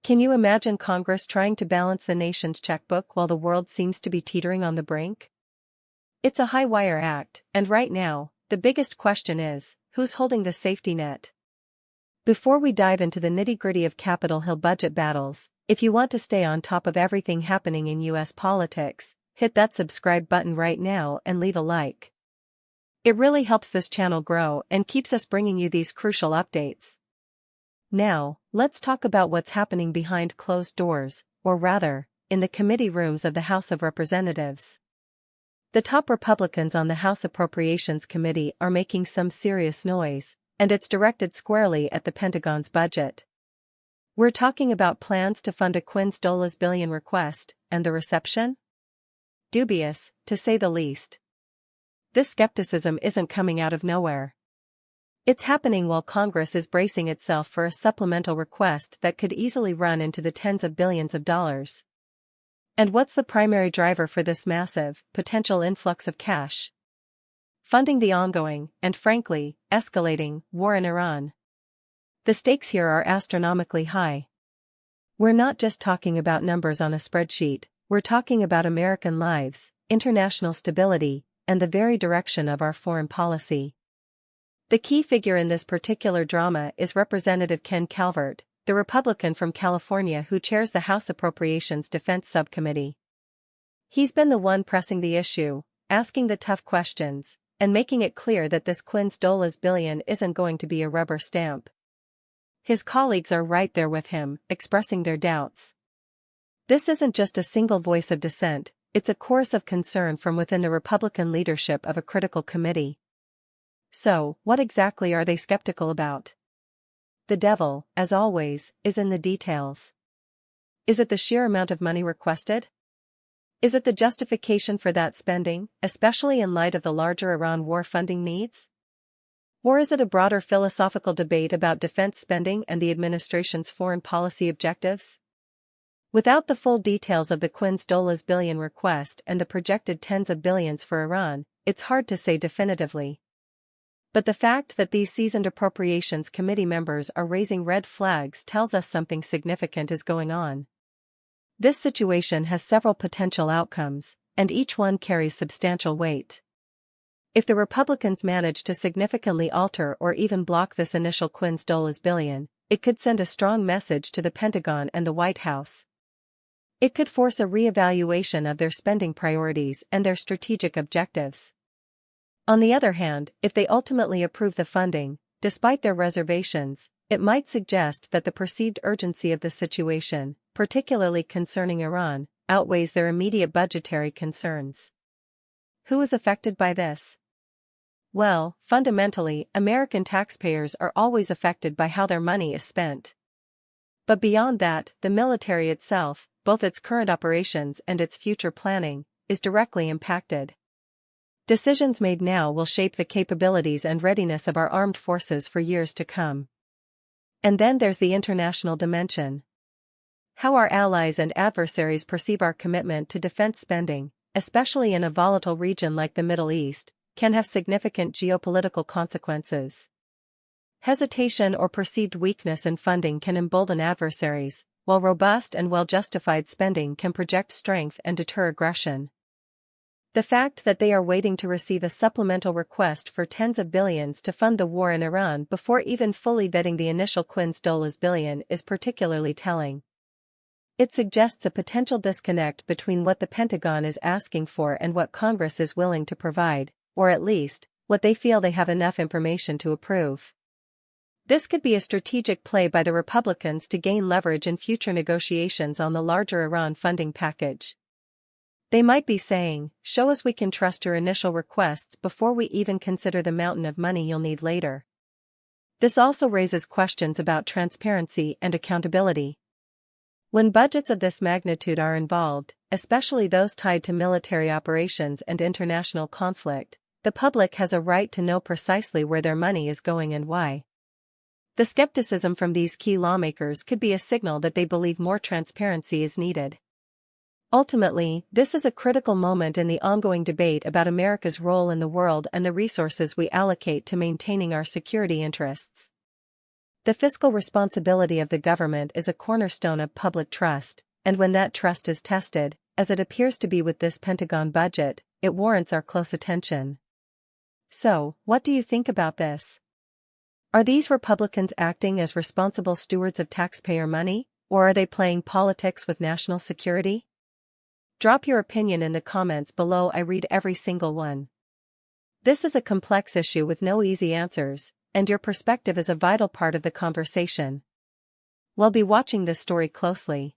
Can you imagine Congress trying to balance the nation's checkbook while the world seems to be teetering on the brink? It's a high-wire act, and right now, the biggest question is, who's holding the safety net? Before we dive into the nitty-gritty of Capitol Hill budget battles, if you want to stay on top of everything happening in U.S. politics, hit that subscribe button right now and leave a like. It really helps this channel grow and keeps us bringing you these crucial updates. Now, let's talk about what's happening behind closed doors, or rather, in the committee rooms of the House of Representatives. The top Republicans on the House Appropriations Committee are making some serious noise, and it's directed squarely at the Pentagon's budget. We're talking about plans to fund a $1 billion request, and the reception? Dubious, to say the least. This skepticism isn't coming out of nowhere. It's happening while Congress is bracing itself for a supplemental request that could easily run into the tens of billions of dollars. And what's the primary driver for this massive, potential influx of cash? Funding the ongoing, and frankly, escalating, war in Iran. The stakes here are astronomically high. We're not just talking about numbers on a spreadsheet, we're talking about American lives, international stability, and the very direction of our foreign policy. The key figure in this particular drama is Representative Ken Calvert, the Republican from California who chairs the House Appropriations Defense Subcommittee. He's been the one pressing the issue, asking the tough questions, and making it clear that this $1 billion isn't going to be a rubber stamp. His colleagues are right there with him, expressing their doubts. This isn't just a single voice of dissent, it's a chorus of concern from within the Republican leadership of a critical committee. So, what exactly are they skeptical about? The devil, as always, is in the details. Is it the sheer amount of money requested? Is it the justification for that spending, especially in light of the larger Iran war funding needs? Or is it a broader philosophical debate about defense spending and the administration's foreign policy objectives? Without the full details of the $1 billion request and the projected tens of billions for Iran, it's hard to say definitively. But the fact that these seasoned Appropriations Committee members are raising red flags tells us something significant is going on. This situation has several potential outcomes, and each one carries substantial weight. If the Republicans manage to significantly alter or even block this initial $1 billion, it could send a strong message to the Pentagon and the White House. It could force a re-evaluation of their spending priorities and their strategic objectives. On the other hand, if they ultimately approve the funding, despite their reservations, it might suggest that the perceived urgency of the situation, particularly concerning Iran, outweighs their immediate budgetary concerns. Who is affected by this? Well, fundamentally, American taxpayers are always affected by how their money is spent. But beyond that, the military itself, both its current operations and its future planning, is directly impacted. Decisions made now will shape the capabilities and readiness of our armed forces for years to come. And then there's the international dimension. How our allies and adversaries perceive our commitment to defense spending, especially in a volatile region like the Middle East, can have significant geopolitical consequences. Hesitation or perceived weakness in funding can embolden adversaries, while robust and well-justified spending can project strength and deter aggression. The fact that they are waiting to receive a supplemental request for tens of billions to fund the war in Iran before even fully vetting the initial $1 billion is particularly telling. It suggests a potential disconnect between what the Pentagon is asking for and what Congress is willing to provide, or at least, what they feel they have enough information to approve. This could be a strategic play by the Republicans to gain leverage in future negotiations on the larger Iran funding package. They might be saying, "Show us we can trust your initial requests before we even consider the mountain of money you'll need later." This also raises questions about transparency and accountability. When budgets of this magnitude are involved, especially those tied to military operations and international conflict, the public has a right to know precisely where their money is going and why. The skepticism from these key lawmakers could be a signal that they believe more transparency is needed. Ultimately, this is a critical moment in the ongoing debate about America's role in the world and the resources we allocate to maintaining our security interests. The fiscal responsibility of the government is a cornerstone of public trust, and when that trust is tested, as it appears to be with this Pentagon budget, it warrants our close attention. So, what do you think about this? Are these Republicans acting as responsible stewards of taxpayer money, or are they playing politics with national security? Drop your opinion in the comments below. I read every single one. This is a complex issue with no easy answers, and your perspective is a vital part of the conversation. We'll be watching this story closely.